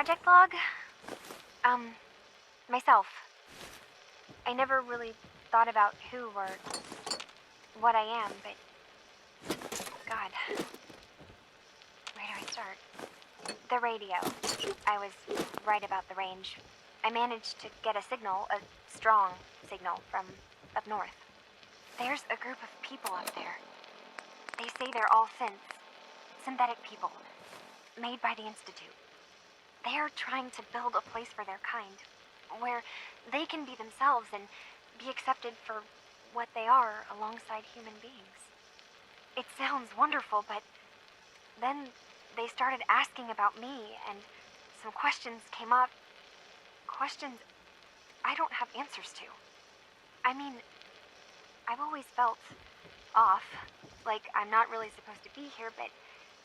project log? Myself. I never really thought about who or what I am, but... God. Where do I start? The radio. I was right about the range. I managed to get a signal, a strong signal, from up north. There's a group of people up there. They say they're all synthetic people, made by the Institute. They are trying to build a place for their kind, where they can be themselves and be accepted for what they are alongside human beings. It sounds wonderful, but then they started asking about me, and some questions came up. Questions I don't have answers to. I mean, I've always felt off, like I'm not really supposed to be here, but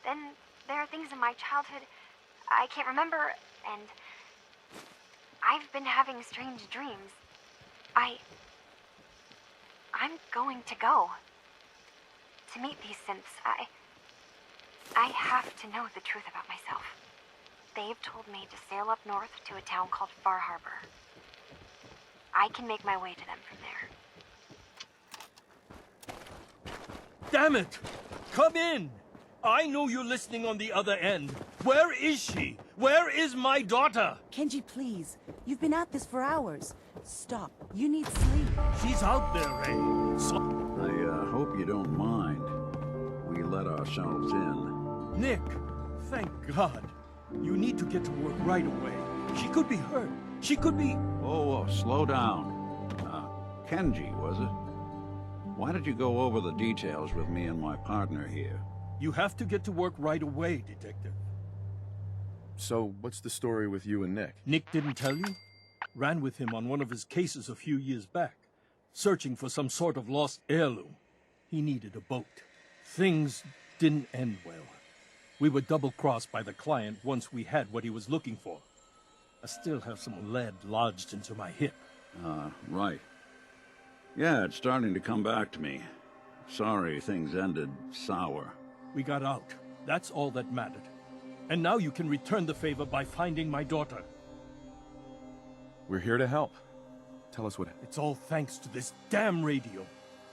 then there are things in my childhood I can't remember, and I've been having strange dreams. I'm going to go to meet these synths. I have to know the truth about myself. They've told me to sail up north to a town called Far Harbor. I can make my way to them from there. Damn it! Come in! I know you're listening on the other end. Where is she? Where is my daughter? Kenji, please. You've been at this for hours. Stop. You need sleep. She's out there, Ray. I hope you don't mind. We let ourselves in. Nick, thank God. You need to get to work right away. She could be hurt. She could be... Whoa, slow down. Kenji, was it? Why did you go over the details with me and my partner here? You have to get to work right away, Detective. So, what's the story with you and Nick? Nick didn't tell you? Ran with him on one of his cases a few years back, searching for some sort of lost heirloom. He needed a boat. Things didn't end well. We were double-crossed by the client once we had what he was looking for. I still have some lead lodged into my hip. Right. Yeah, it's starting to come back to me. Sorry things ended sour. We got out. That's all that mattered. And now you can return the favor by finding my daughter. We're here to help. Tell us what... It's all thanks to this damn radio.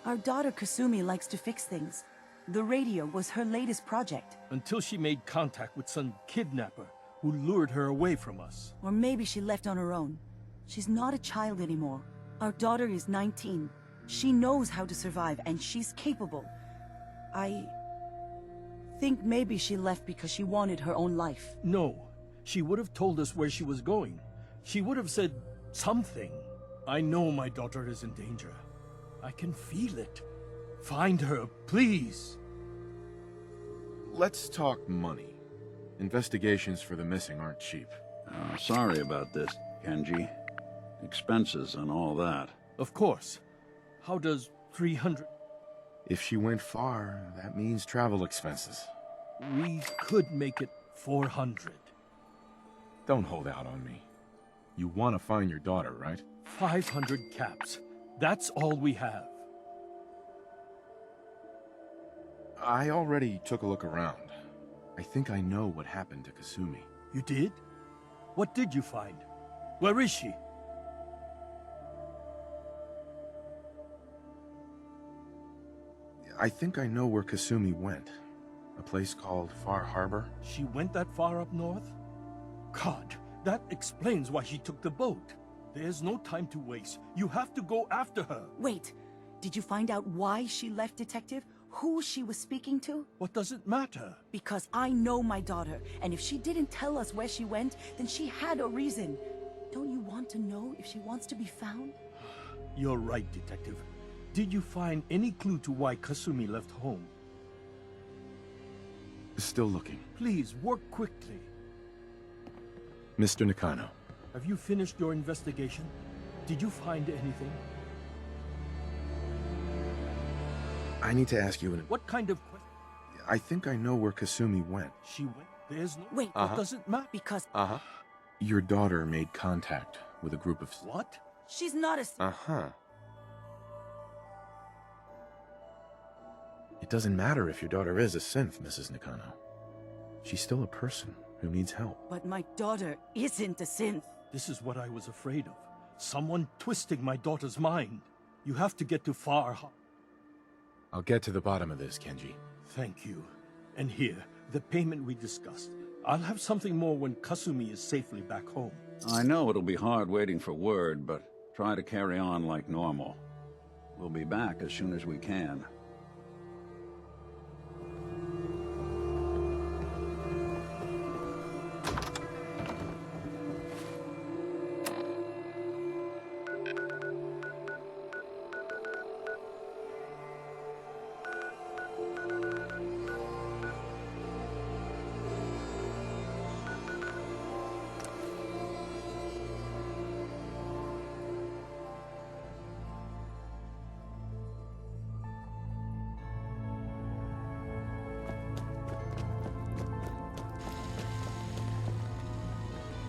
Our daughter Kasumi likes to fix things. The radio was her latest project. Until she made contact with some kidnapper who lured her away from us. Or maybe she left on her own. She's not a child anymore. Our daughter is 19. She knows how to survive, and she's capable. I think maybe she left because she wanted her own life. No. She would have told us where she was going. She would have said something. I know my daughter is in danger. I can feel it. Find her, please. Let's talk money. Investigations for the missing aren't cheap. Sorry about this, Kenji. Expenses and all that. Of course. How does 300... If she went far, that means travel expenses. We could make it 400. Don't hold out on me. You want to find your daughter, right? 500 caps. That's all we have. I already took a look around. I think I know what happened to Kasumi. You did? What did you find? Where is she? I think I know where Kasumi went. A place called Far Harbor. She went that far up north? God, that explains why she took the boat. There's no time to waste. You have to go after her. Wait, did you find out why she left, Detective? Who she was speaking to? What does it matter? Because I know my daughter, and if she didn't tell us where she went, then she had a reason. Don't you want to know if she wants to be found? You're right, Detective. Did you find any clue to why Kasumi left home? Still looking. Please, work quickly. Mr. Nakano. Have you finished your investigation? Did you find anything? I need to ask you What kind of question? I think I know where Kasumi went. She went? There's no... Wait, What does it matter? because Your daughter made contact with a group of... What? she's not a... It doesn't matter if your daughter is a synth, Mrs. Nakano. She's still a person, who needs help. But my daughter isn't a synth. This is what I was afraid of. Someone twisting my daughter's mind. You have to get to Far. I'll get to the bottom of this, Kenji. Thank you. And here, the payment we discussed. I'll have something more when Kasumi is safely back home. I know it'll be hard waiting for word, but try to carry on like normal. We'll be back as soon as we can.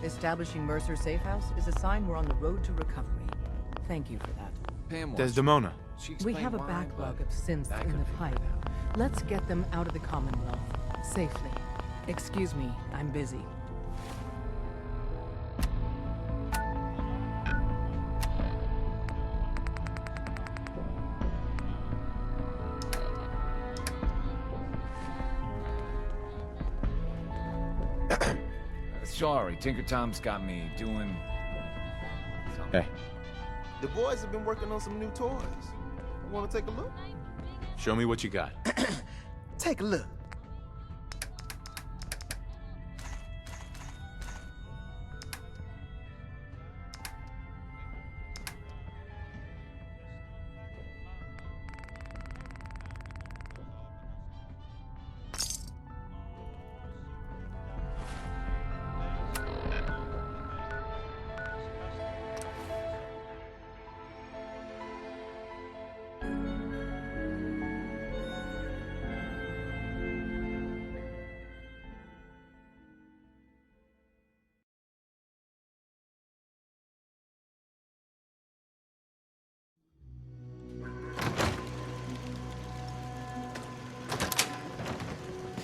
Establishing Mercer's safe house is a sign we're on the road to recovery. Thank you for that. Pam Desdemona. We have a backlog of synths in the pipe. Let's get them out of the Commonwealth safely. Excuse me, I'm busy. Sorry, Tinker Tom's got me doing... Hey, The boys have been working on some new toys. You want to take a look? show me what you got. Take a look.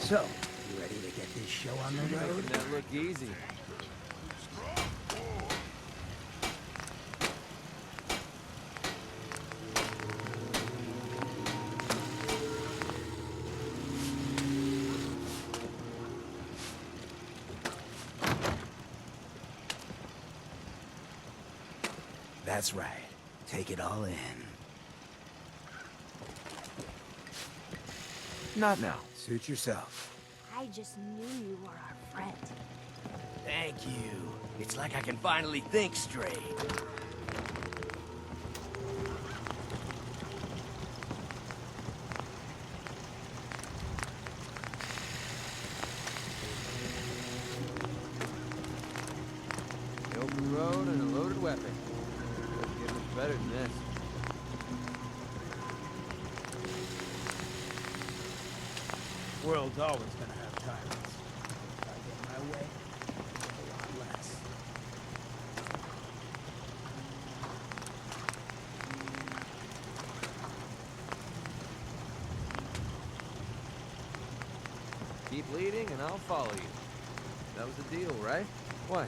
So, you ready to get this show on the road? Making that look easy. That's right. Take it all in. Not now. Suit yourself. I just knew you were our friend. Thank you. It's like I can finally think straight. The open road and a loaded weapon. Doesn't get much better than this. World's always gonna have tyrants. If I get my way, a lot less. Keep leading and I'll follow you. That was the deal, right? What?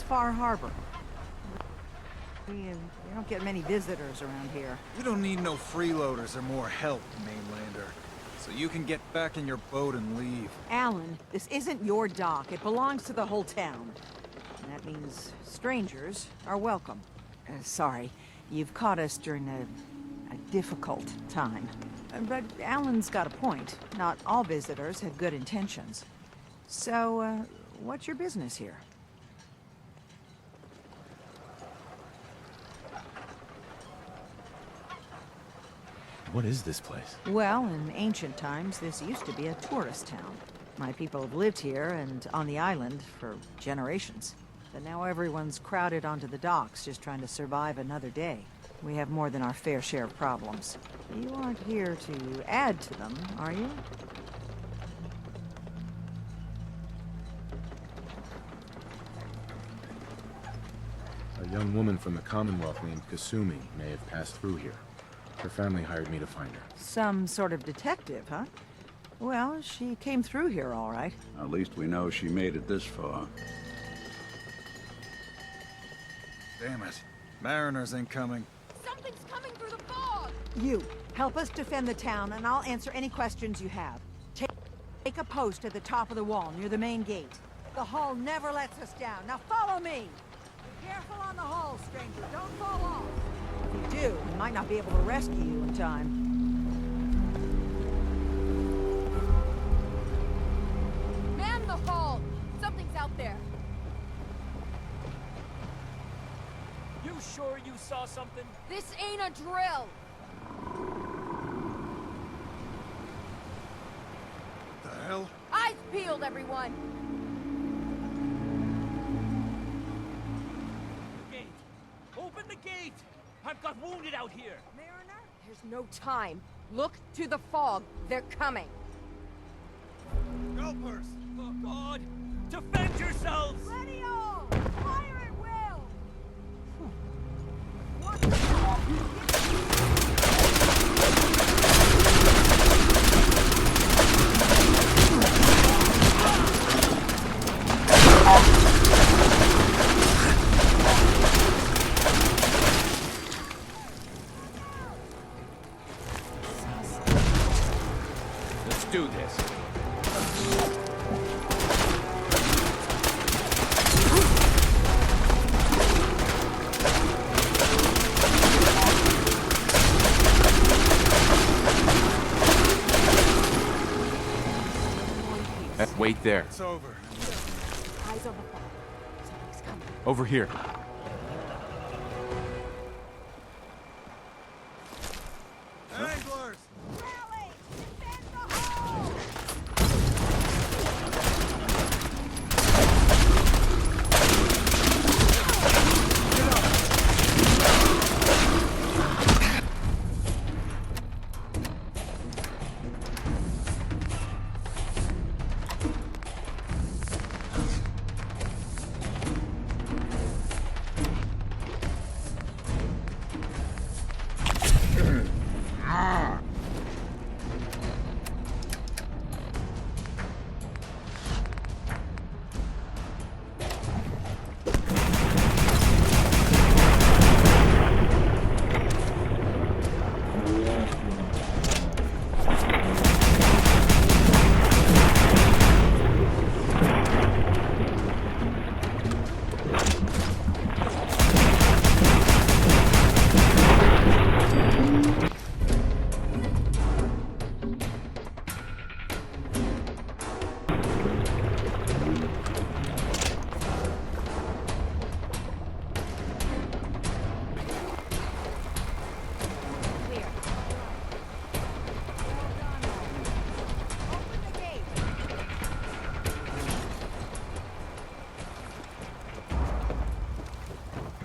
Far Harbor. We don't get many visitors around here. We don't need no freeloaders or more help, mainlander. So you can get back in your boat and leave. Alan, this isn't your dock. It belongs to the whole town. And that means strangers are welcome. Sorry, you've caught us during a difficult time. But Alan's got a point. Not all visitors have good intentions. So, what's your business here? What is this place? Well, in ancient times, this used to be a tourist town. My people have lived here and on the island for generations. But now everyone's crowded onto the docks, just trying to survive another day. We have more than our fair share of problems. You aren't here to add to them, are you? A young woman from the Commonwealth named Kasumi may have passed through here. Her family hired me to find her. Some sort of detective, huh? Well, she came through here all right. At least we know she made it this far. Damn it. Mariners incoming. Something's coming through the fog! You, help us defend the town, and I'll answer any questions you have. Take a post at the top of the wall, near the main gate. The hull never lets us down. Now follow me! Be careful on the hull, stranger. Don't fall off. If you do, we might not be able to rescue you in time. Man the hull! Something's out there. You sure you saw something? This ain't a drill! The hell? Eyes peeled, everyone! Gate! Open the gate! I've got wounded out here! Mariner? There's no time. Look to the fog. They're coming. Helpers! Oh, God! Defend yourselves! Ready all! Fire at will! Let's do this. Wait there. It's over. Eyes on the fog. Something's coming. Over here. Anglers! Rally! Defend the hull!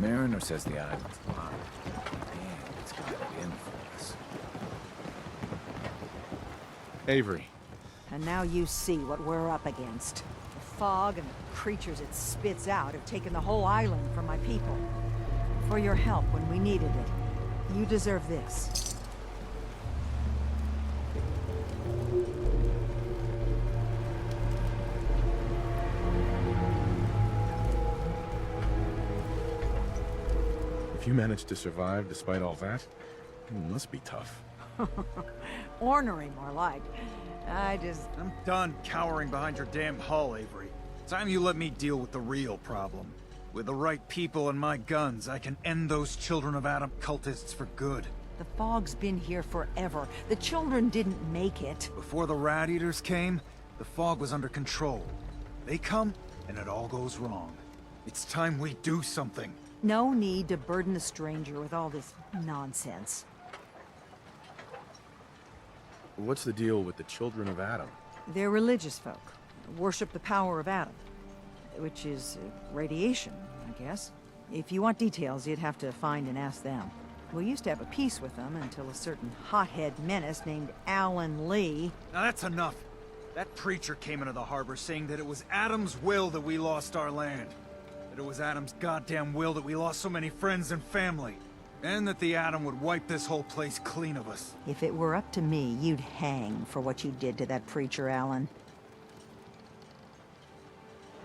Mariner says the island's locked. Damn, it's got it in for us. Avery. And now you see what we're up against. The fog and the creatures it spits out have taken the whole island from my people. For your help when we needed it. You deserve this. You managed to survive despite all that? It must be tough. Ornery, more like. I'm done cowering behind your damn hull, Avery. Time you let me deal with the real problem. With the right people and my guns, I can end those Children of Adam cultists for good. The fog's been here forever. The children didn't make it. Before the Rat Eaters came, the fog was under control. They come, and it all goes wrong. It's time we do something. No need to burden a stranger with all this nonsense. What's the deal with the Children of Adam? They're religious folk. Worship the power of Adam. Which is radiation, I guess. If you want details, you'd have to find and ask them. We used to have a peace with them until a certain hothead menace named Alan Lee... Now that's enough. That preacher came into the harbor saying that it was Adam's will that we lost our land. That it was Adam's goddamn will that we lost so many friends and family. And that the Atom would wipe this whole place clean of us. If it were up to me, you'd hang for what you did to that preacher, Alan.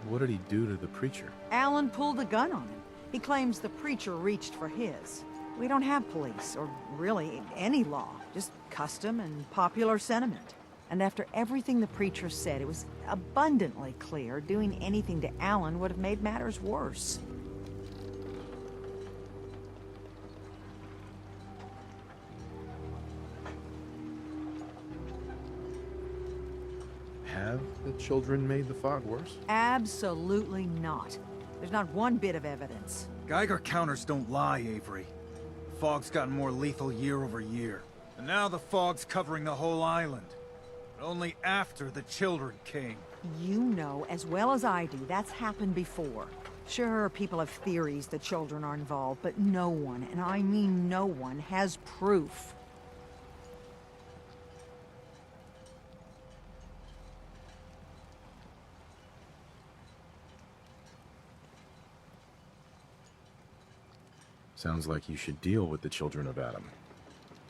What did he do to the preacher? Alan pulled a gun on him. He claims the preacher reached for his. We don't have police, or really any law, just custom and popular sentiment. And after everything the preacher said, it was abundantly clear doing anything to Alan would have made matters worse. Have the children made the fog worse? Absolutely not. There's not one bit of evidence. Geiger counters don't lie, Avery. The fog's gotten more lethal year over year. And now the fog's covering the whole island. But only after the children came. You know as well as I do that's happened before. Sure, people have theories the children are involved, but no one, and I mean no one, has proof. Sounds like you should deal with the Children of Adam.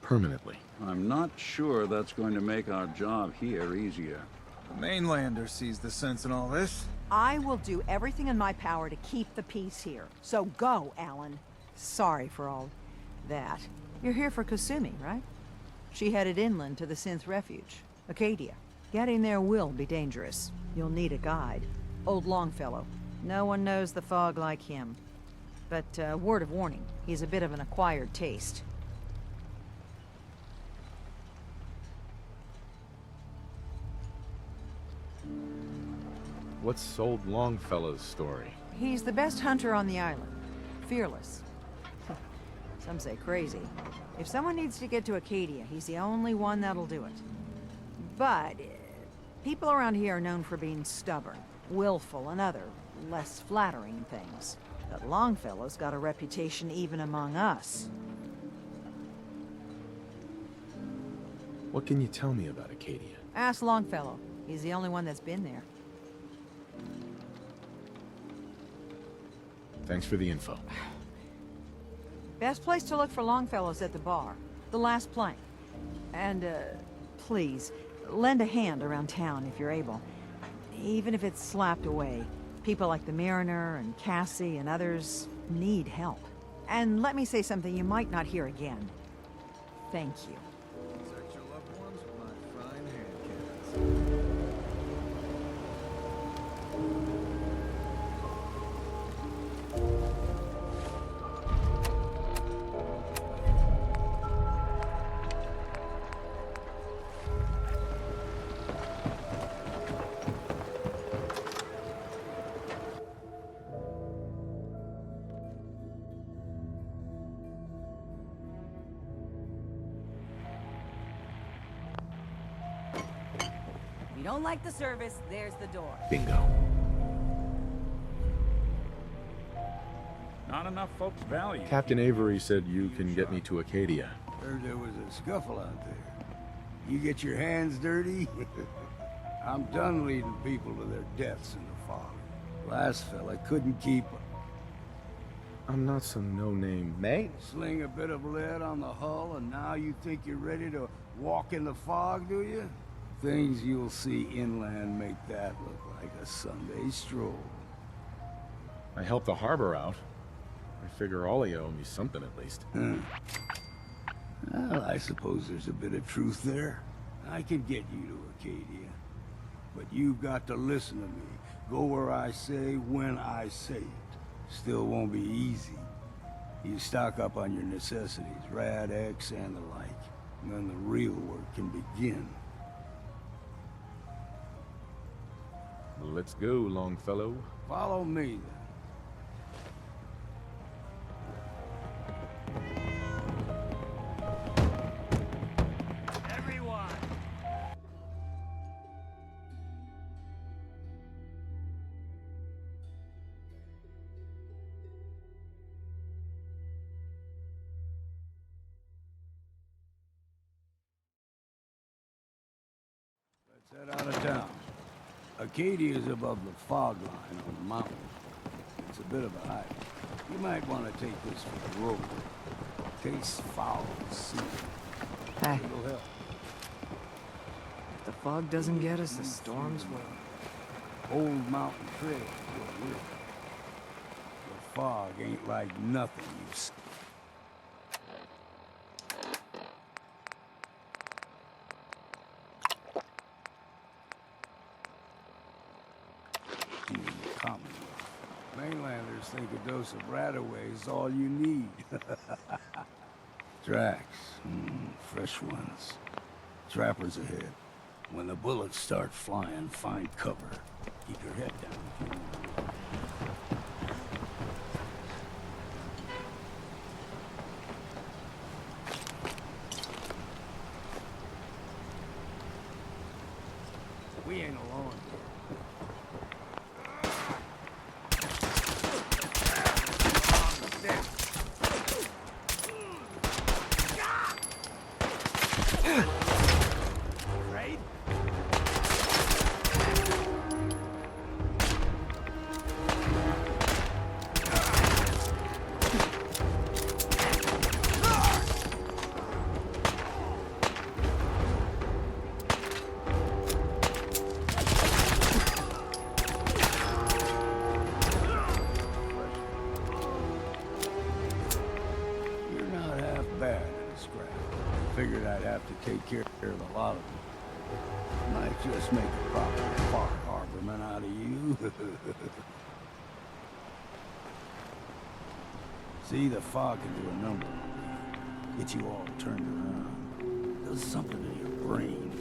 Permanently. I'm not sure that's going to make our job here easier. The mainlander sees the sense in all this. I will do everything in my power to keep the peace here. So go, Alan. Sorry for all that. You're here for Kasumi, right? She headed inland to the Synth Refuge, Acadia. Getting there will be dangerous. You'll need a guide. Old Longfellow. No one knows the fog like him. But, word of warning, he's a bit of an acquired taste. What's old Longfellow's story? He's the best hunter on the island. Fearless. Some say crazy. If someone needs to get to Acadia, he's the only one that'll do it. But, people around here are known for being stubborn, willful, and other, less flattering things. But Longfellow's got a reputation even among us. What can you tell me about Acadia? Ask Longfellow. He's the only one that's been there. Thanks for the info. Best place to look for Longfellow's at the bar. The last plank. And, please, lend a hand around town if you're able. Even if it's slapped away. People like the Mariner and Cassie and others need help. And let me say something you might not hear again. Thank you. Protect your loved ones with my fine hand cannons. If you don't like the service, there's the door. Bingo. Not enough folks value. Captain Avery said you can get me to Acadia. Heard there was a scuffle out there. You get your hands dirty? I'm done leading people to their deaths in the fog. Last fella couldn't keep them. I'm not some no-name mate. Sling a bit of lead on the hull, and now you think you're ready to walk in the fog, do you? Things you'll see inland make that look like a Sunday stroll. I helped the harbor out. I figure all of you owe me something at least. Well, I suppose there's a bit of truth there. I can get you to Acadia. But you've got to listen to me. Go where I say, when I say it. Still won't be easy. You stock up on your necessities, Rad X and the like. And then the real work can begin. Let's go, Longfellow. Follow me, then. Let's head out of town. Acadia is above the fog line on the mountain. It's a bit of a hike. You might want to take this for the road. Tastes foul to see. Hey. It'll help. If the fog doesn't get us, the storms will. Old mountain trail will work. The fog ain't like nothing you've seen. Mainlanders think a dose of Radaway is all you need. Tracks. Fresh ones. Trappers ahead. When the bullets start flying, find cover. Keep your head down if you want to live. We ain't alone here. Figured I'd have to take care of a lot of them. Might just make a proper far harborman out of you. See, the fog can do a number on you. Get you all turned around. Does something to your brain.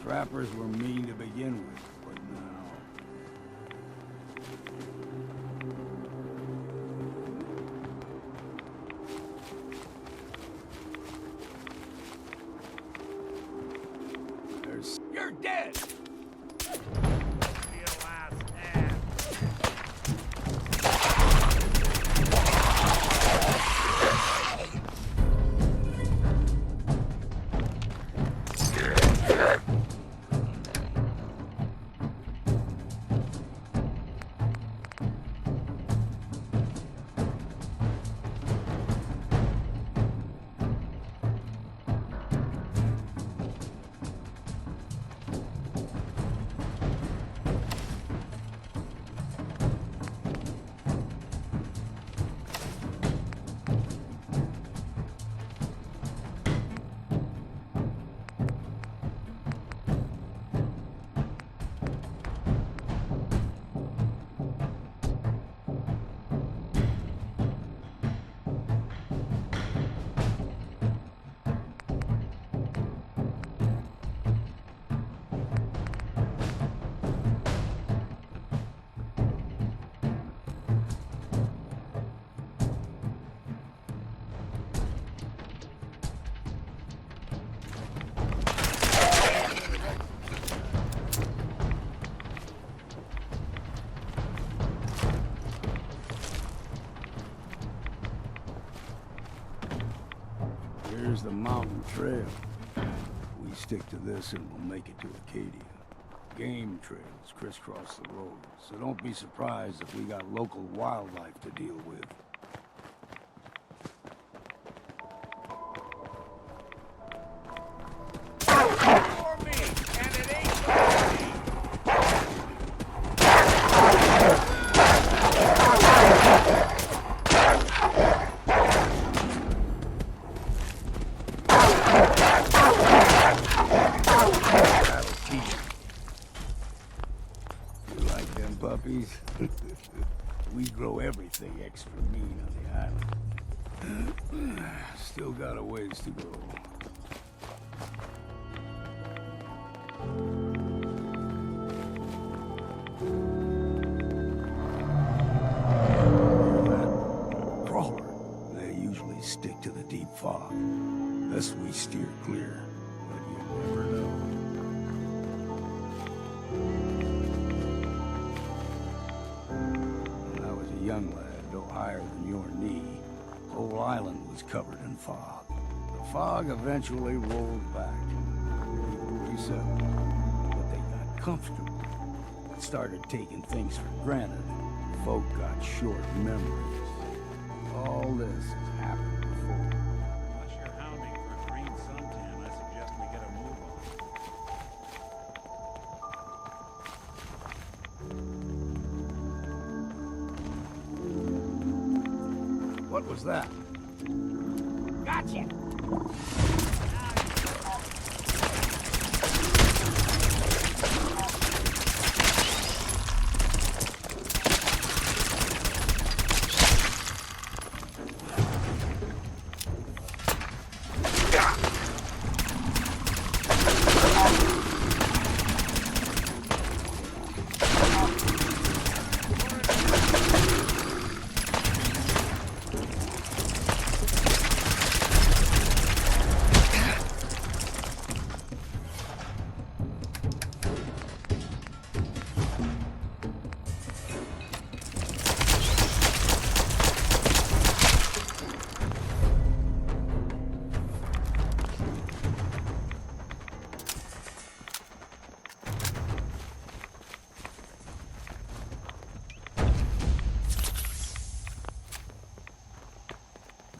Trappers were mean to begin with, but now... You're dead! Here's the mountain trail. We stick to this and we'll make it to Acadia. Game trails crisscross the road, so don't be surprised if we got local wildlife to deal with. That'll teach you. You like them puppies? We grow everything extra mean on the island. Still got a ways to go. Crawler. They usually stick to the deep fog. Thus we steer clear. But you never know. When I was a young lad, no higher than your knee, whole island was covered in fog. The fog eventually rolled back. People resettled. But they got comfortable. Started taking things for granted. Folk got short memories. All this has happened before. Unless you're hounding for a green suntan, I suggest we get a move on. What was that? Gotcha!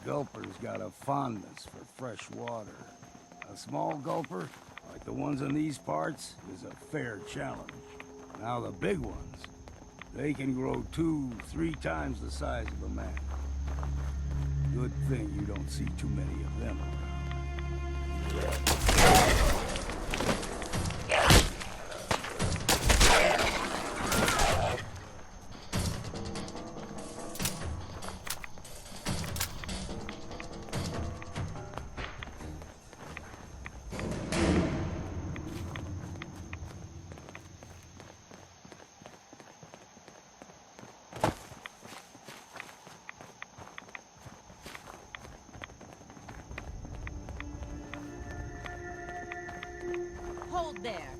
Gulper's got a fondness for fresh water. A small gulper, like the ones in these parts, is a fair challenge. Now the big ones, they can grow 2-3 times the size of a man. Good thing you don't see too many of them around. Hold there.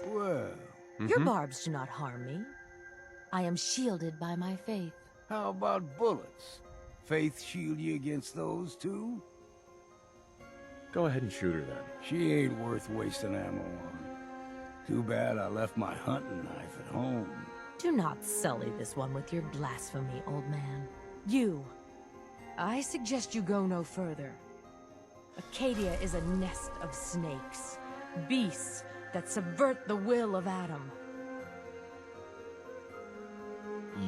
Well... Your barbs do not harm me. I am shielded by my faith. How about bullets? Faith shield you against those, too? Go ahead and shoot her, then. She ain't worth wasting ammo on. Too bad I left my hunting knife at home. Do not sully this one with your blasphemy, old man. You. I suggest you go no further. Acadia is a nest of snakes. Beasts that subvert the will of Adam.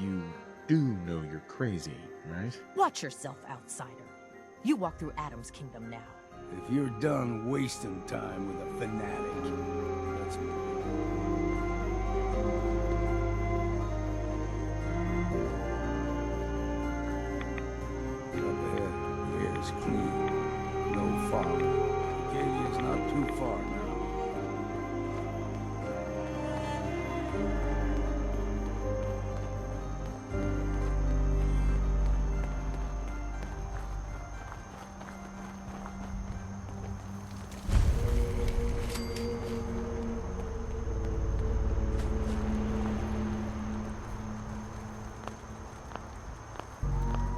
You do know you're crazy, right? Watch yourself, outsider. You walk through Adam's kingdom now. If you're done wasting time with a fanatic, let's Up ahead, the air's clean. No fog. Acadia's not too far now.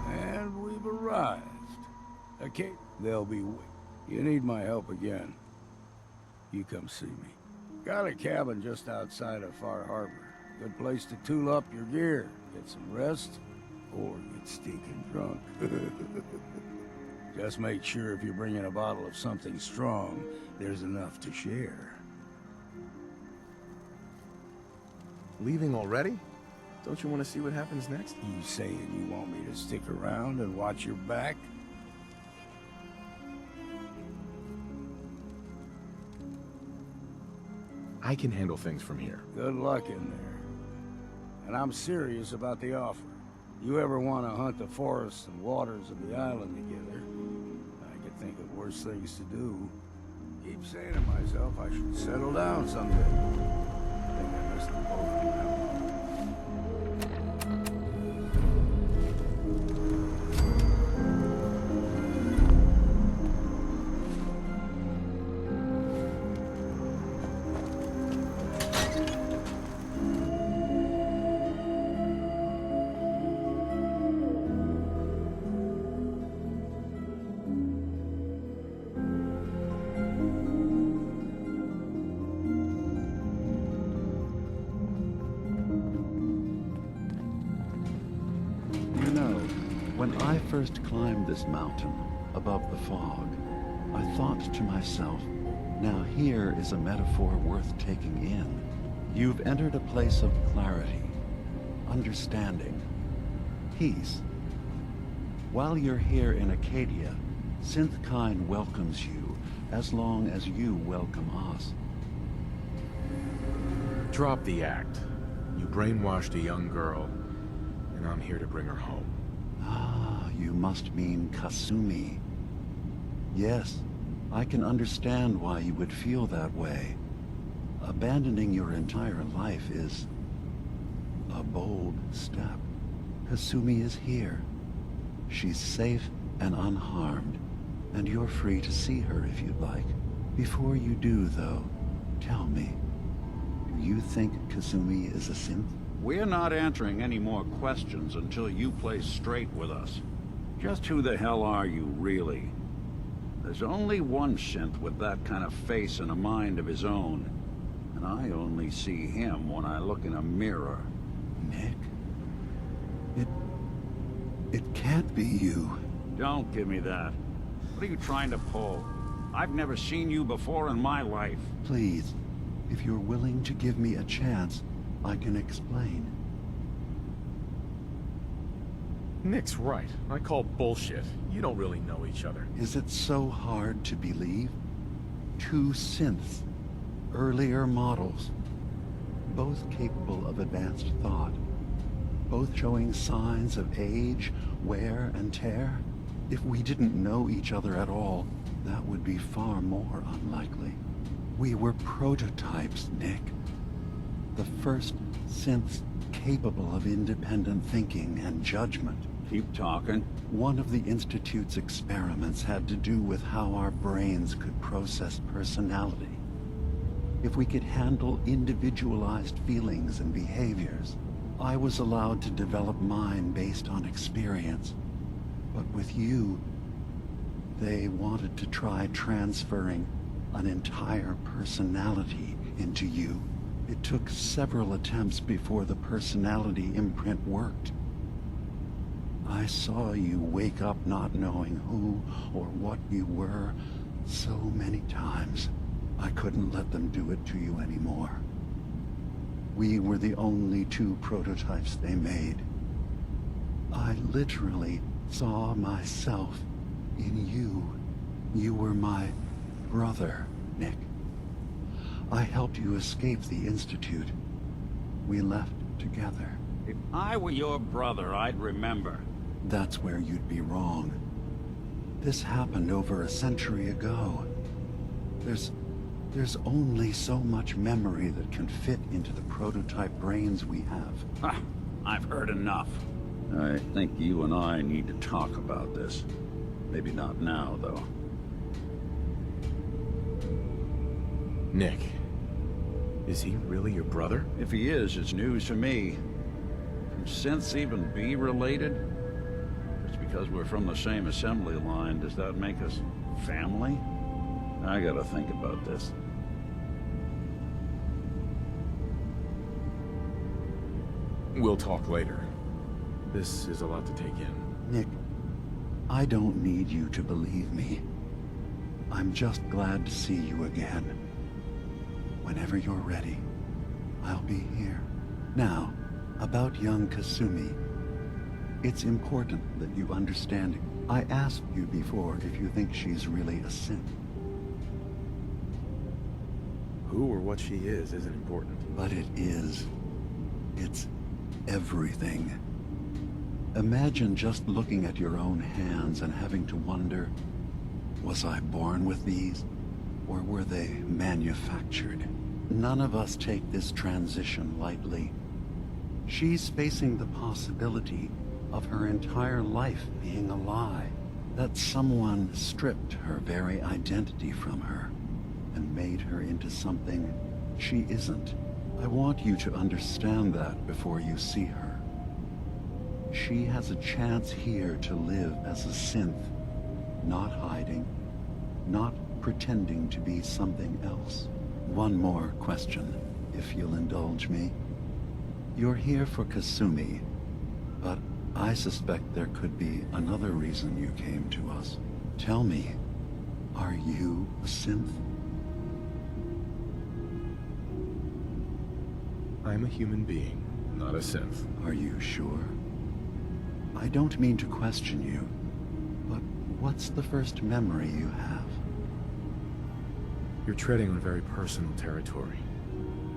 And we've arrived. Okay, they'll be waiting. You need my help again, you come see me. Got a cabin just outside of Far Harbor. Good place to tool up your gear, get some rest, or get stinking drunk. Just make sure if you're bringing a bottle of something strong, there's enough to share. Leaving already? Don't you want to see what happens next? You saying you want me to stick around and watch your back? I can handle things from here. Good luck in there. And I'm serious about the offer. You ever want to hunt the forests and waters of the island together, I could think of worse things to do. Keep saying to myself I should settle down someday. I think I missed them both now. When I first climbed this mountain above the fog, I thought to myself, now here is a metaphor worth taking in. You've entered a place of clarity, understanding, peace. While you're here in Acadia, Synthkind welcomes you as long as you welcome us. Drop the act. You brainwashed a young girl, and I'm here to bring her home. Ah, you must mean Kasumi. Yes, I can understand why you would feel that way. Abandoning your entire life is a bold step. Kasumi is here. She's safe and unharmed, and you're free to see her if you'd like. Before you do, though, tell me, do you think Kasumi is a synth? We're not answering any more questions until you play straight with us. Just who the hell are you, really? There's only one synth with that kind of face and a mind of his own. And I only see him when I look in a mirror. Nick? It can't be you. Don't give me that. What are you trying to pull? I've never seen you before in my life. Please, if you're willing to give me a chance, I can explain. Nick's right. I call bullshit. You don't really know each other. Is it so hard to believe? Two synths, earlier models, both capable of advanced thought, both showing signs of age, wear, and tear. If we didn't know each other at all, that would be far more unlikely. We were prototypes, Nick. The first synths capable of independent thinking and judgment. Keep talking. One of the Institute's experiments had to do with how our brains could process personality. If we could handle individualized feelings and behaviors, I was allowed to develop mine based on experience. But with you, they wanted to try transferring an entire personality into you. It took several attempts before the personality imprint worked. I saw you wake up not knowing who or what you were so many times. I couldn't let them do it to you anymore. We were the only two prototypes they made. I literally saw myself in you. You were my brother, Nick. I helped you escape the Institute. We left together. If I were your brother, I'd remember. That's where you'd be wrong. This happened over a century ago. There's only so much memory that can fit into the prototype brains we have. Ha! I've heard enough. I think you and I need to talk about this. Maybe not now, though. Nick, is he really your brother? If he is, it's news to me. Can synths even be related? Just because we're from the same assembly line, does that make us family? I gotta think about this. We'll talk later. This is a lot to take in. Nick, I don't need you to believe me. I'm just glad to see you again. Whenever you're ready, I'll be here. Now, about young Kasumi. It's important that you understand it. I asked you before if you think she's really a synth. Who or what she is isn't important. But it is. It's everything. Imagine just looking at your own hands and having to wonder, was I born with these? Or were they manufactured? None of us take this transition lightly. She's facing the possibility of her entire life being a lie. That someone stripped her very identity from her and made her into something she isn't. I want you to understand that before you see her. She has a chance here to live as a synth, not hiding, not pretending to be something else. One more question, if you'll indulge me. You're here for Kasumi, but I suspect there could be another reason you came to us. Tell me, are you a synth? I'm a human being, not a synth. Are you sure? I don't mean to question you, but what's the first memory you have? You're treading on very personal territory.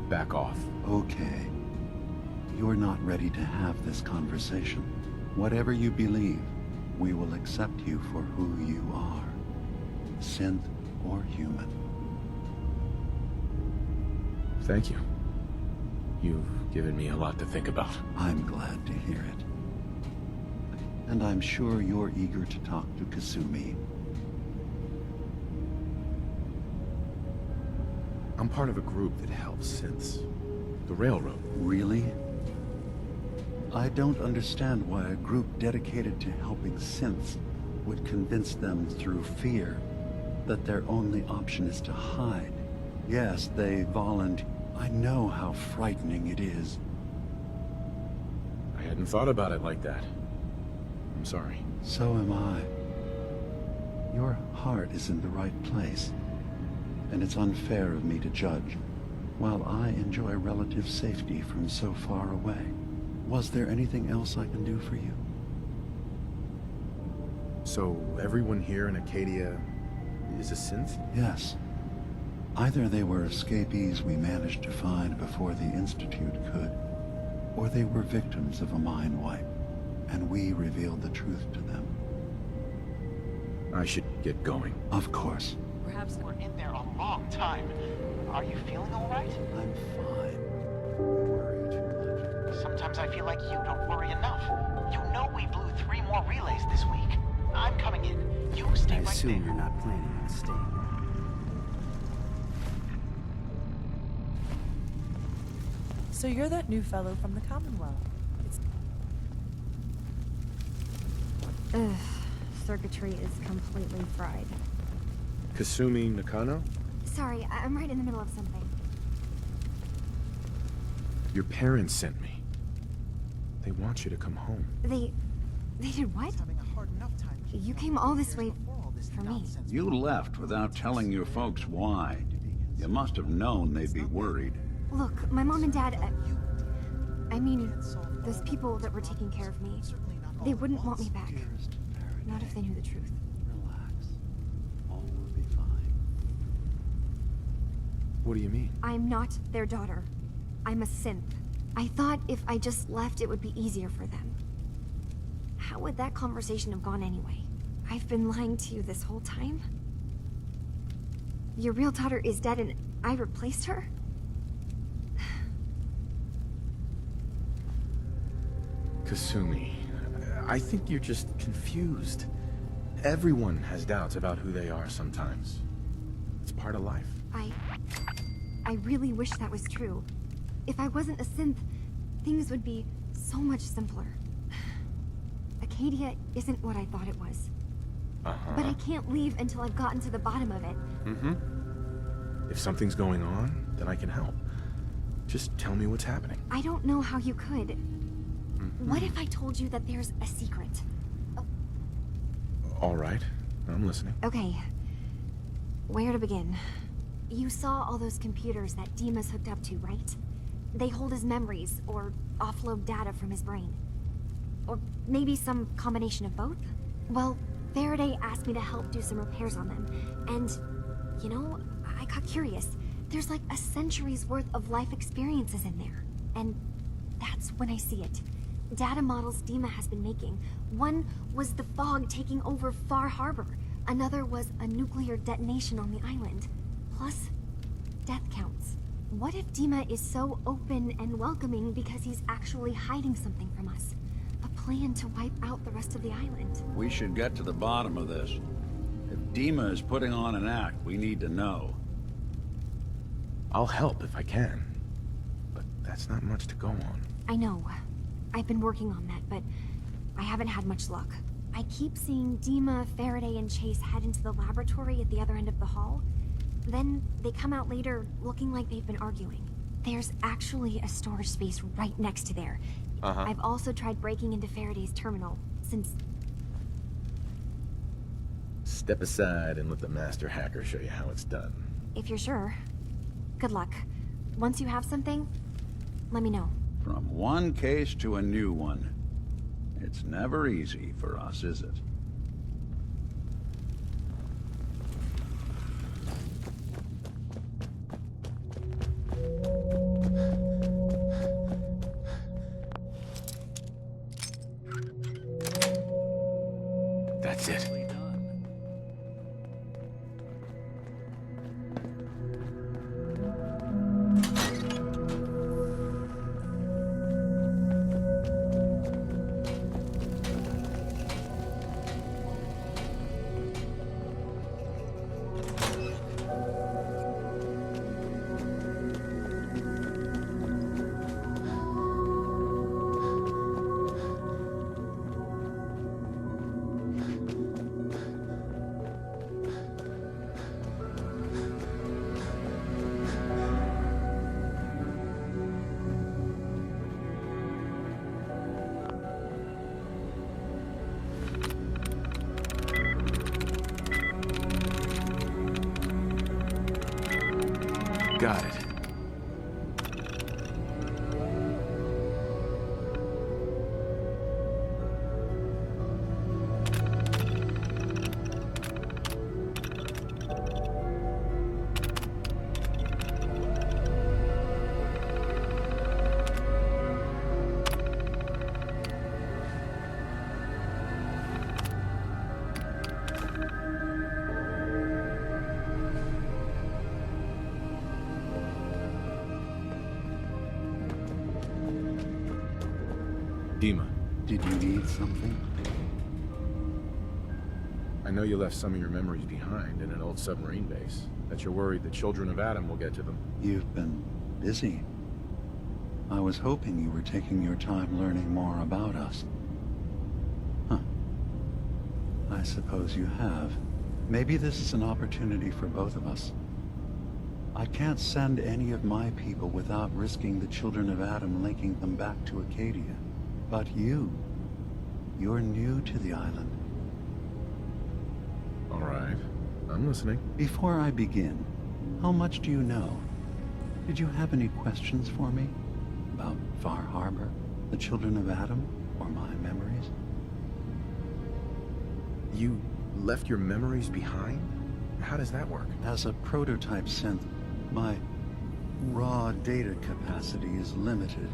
Back off. Okay. You're not ready to have this conversation. Whatever you believe, we will accept you for who you are. Synth or human. Thank you. You've given me a lot to think about. I'm glad to hear it. And I'm sure you're eager to talk to Kasumi. I'm part of a group that helps synths. The Railroad. Really? I don't understand why a group dedicated to helping synths would convince them through fear that their only option is to hide. Yes, they volunteer. I know how frightening it is. I hadn't thought about it like that. I'm sorry. So am I. Your heart is in the right place, and it's unfair of me to judge, while I enjoy relative safety from so far away. Was there anything else I can do for you? So everyone here in Acadia is a synth? Yes. Either they were escapees we managed to find before the Institute could, or they were victims of a mind wipe, and we revealed the truth to them. I should get going. Of course. Perhaps we're in there a long time. Are you feeling all right? I'm fine. You worry too much. Sometimes I feel like you don't worry enough. You know we blew 3 more relays this week. I'm coming in. You stay right there. I assume you're not planning on staying. So you're that new fellow from the Commonwealth. Ugh, circuitry is completely fried. Kasumi Nakano? Sorry, I'm right in the middle of something. Your parents sent me. They want you to come home. They did what? You came all this way for me. You left without telling your folks why. You must have known they'd be worried. Look, my mom and dad, I mean, those people that were taking care of me, they wouldn't want me back. Not if they knew the truth. Relax. All will be fine. What do you mean? I'm not their daughter. I'm a synth. I thought if I just left, it would be easier for them. How would that conversation have gone anyway? I've been lying to you this whole time? Your real daughter is dead and I replaced her? Kasumi, I think you're just confused. Everyone has doubts about who they are sometimes. It's part of life. I really wish that was true. If I wasn't a synth, things would be so much simpler. Acadia isn't what I thought it was. But I can't leave until I've gotten to the bottom of it. If something's going on, then I can help. Just tell me what's happening. I don't know how you could. What if I told you that there's a secret? All right, I'm listening. Okay. Where to begin? You saw all those computers that Dima's hooked up to, right? They hold his memories, or offload data from his brain. Or maybe some combination of both? Well, Faraday asked me to help do some repairs on them, and, you know, I got curious. There's like a century's worth of life experiences in there. And that's when I see it. Data models Dima has been making. One was the fog taking over Far Harbor. Another was a nuclear detonation on the island. Plus, death counts. What if Dima is so open and welcoming because he's actually hiding something from us? A plan to wipe out the rest of the island. We should get to the bottom of this. If Dima is putting on an act, we need to know. I'll help if I can. But that's not much to go on. I know. I've been working on that, but I haven't had much luck. I keep seeing Dima, Faraday, and Chase head into the laboratory at the other end of the hall. Then they come out later looking like they've been arguing. There's actually a storage space right next to there. I've also tried breaking into Faraday's terminal, since... Step aside and let the master hacker show you how it's done. If you're sure. Good luck. Once you have something, let me know. From one case to a new one. It's never easy for us, is it? That's it. Got it. Dima. Did you need something? I know you left some of your memories behind in an old submarine base. That you're worried the children of Adam will get to them. You've been busy. I was hoping you were taking your time learning more about us. Huh. I suppose you have. Maybe this is an opportunity for both of us. I can't send any of my people without risking the children of Adam linking them back to Acadia. But you're new to the island. All right. I'm listening. Before I begin, how much do you know? Did you have any questions for me? About Far Harbor, the children of Adam, or my memories? You left your memories behind? How does that work? As a prototype synth, my raw data capacity is limited.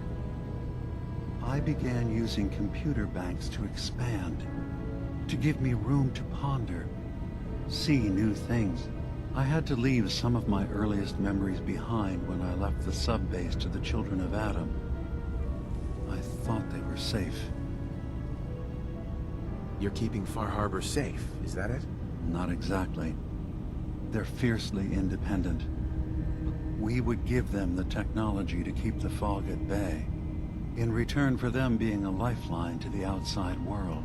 I began using computer banks to expand, to give me room to ponder, see new things. I had to leave some of my earliest memories behind when I left the sub-base to the children of Adam. I thought they were safe. You're keeping Far Harbor safe, is that it? Not exactly. They're fiercely independent. We would give them the technology to keep the fog at bay, in return for them being a lifeline to the outside world,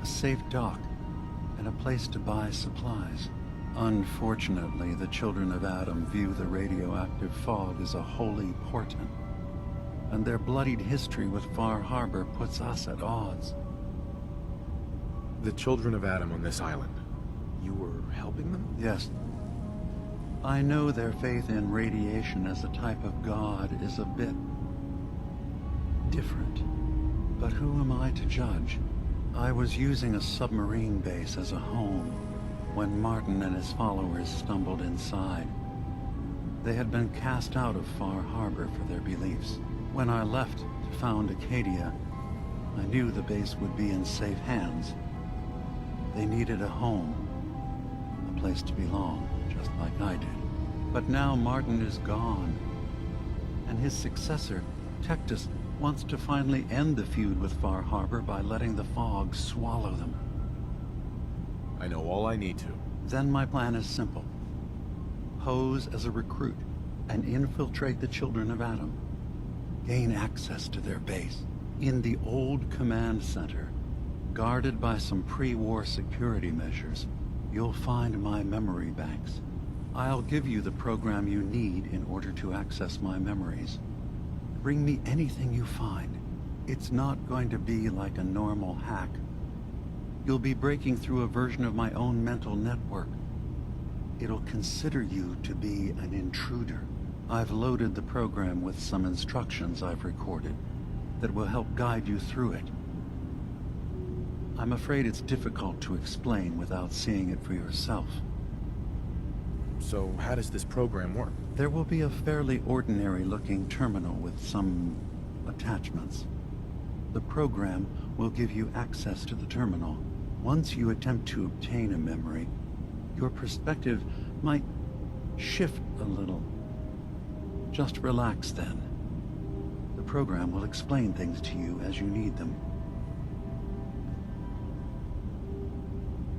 a safe dock, and a place to buy supplies. Unfortunately, the children of Adam view the radioactive fog as a holy portent, and their bloodied history with Far Harbor puts us at odds. The children of Adam on this island, you were helping them? Yes. I know their faith in radiation as a type of god is a bit different. But who am I to judge? I was using a submarine base as a home when Martin and his followers stumbled inside. They had been cast out of Far Harbor for their beliefs. When I left to found Acadia, I knew the base would be in safe hands. They needed a home, a place to belong, just like I did. But now Martin is gone, and his successor, Tectus, wants to finally end the feud with Far Harbor by letting the fog swallow them. I know all I need to. Then my plan is simple. Pose as a recruit and infiltrate the children of Adam. Gain access to their base in the old command center. Guarded by some pre-war security measures, you'll find my memory banks. I'll give you the program you need in order to access my memories. Bring me anything you find. It's not going to be like a normal hack. You'll be breaking through a version of my own mental network. It'll consider you to be an intruder. I've loaded the program with some instructions I've recorded that will help guide you through it. I'm afraid it's difficult to explain without seeing it for yourself. So how does this program work? There will be a fairly ordinary-looking terminal with some attachments. The program will give you access to the terminal. Once you attempt to obtain a memory, your perspective might shift a little. Just relax then. The program will explain things to you as you need them.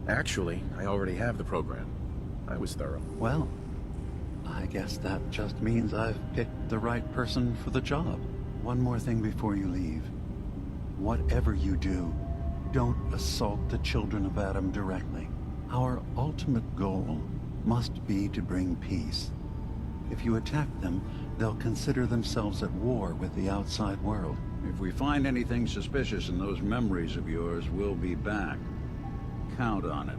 Actually, I already have the program. I was thorough. Well, I guess that just means I've picked the right person for the job. One more thing before you leave. Whatever you do, don't assault the children of Adam directly. Our ultimate goal must be to bring peace. If you attack them, they'll consider themselves at war with the outside world. If we find anything suspicious in those memories of yours, we'll be back. Count on it.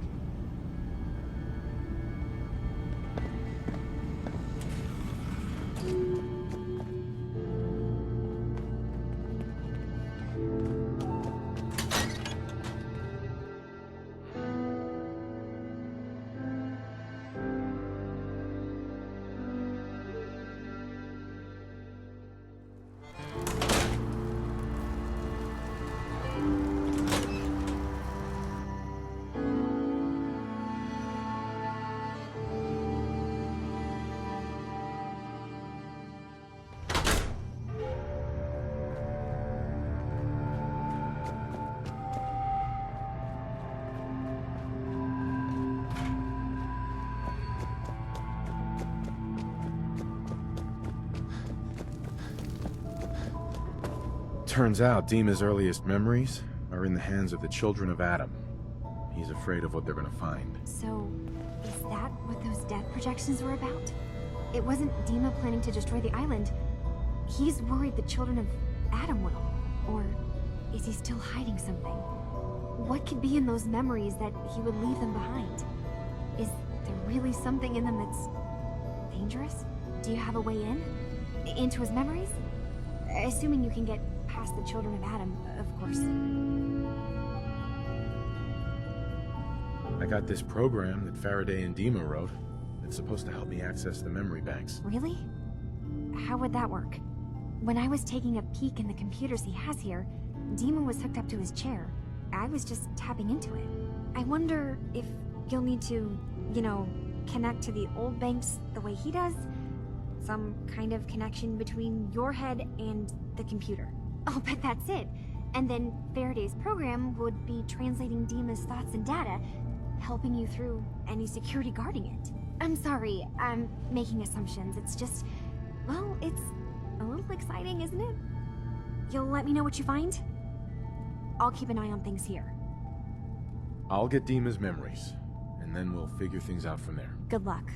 Turns out Dima's earliest memories are in the hands of the children of Adam. He's afraid of what they're gonna find. So, is that what those death projections were about? It wasn't Dima planning to destroy the island. He's worried the children of Adam will. Or is he still hiding something? What could be in those memories that he would leave them behind? Is there really something in them that's dangerous? Do you have a way in? Into his memories? Assuming you can get past the children of Adam, of course. I got this program that Faraday and Dima wrote. It's supposed to help me access the memory banks. Really? How would that work? When I was taking a peek in the computers he has here, Dima was hooked up to his chair. I was just tapping into it. I wonder if you'll need to, you know, connect to the old banks the way he does? Some kind of connection between your head and the computer. I'll bet that's it. And then Faraday's program would be translating Dima's thoughts and data, helping you through any security guarding it. I'm sorry, I'm making assumptions. It's just, well, it's a little exciting, isn't it? You'll let me know what you find? I'll keep an eye on things here. I'll get Dima's memories, and then we'll figure things out from there. Good luck.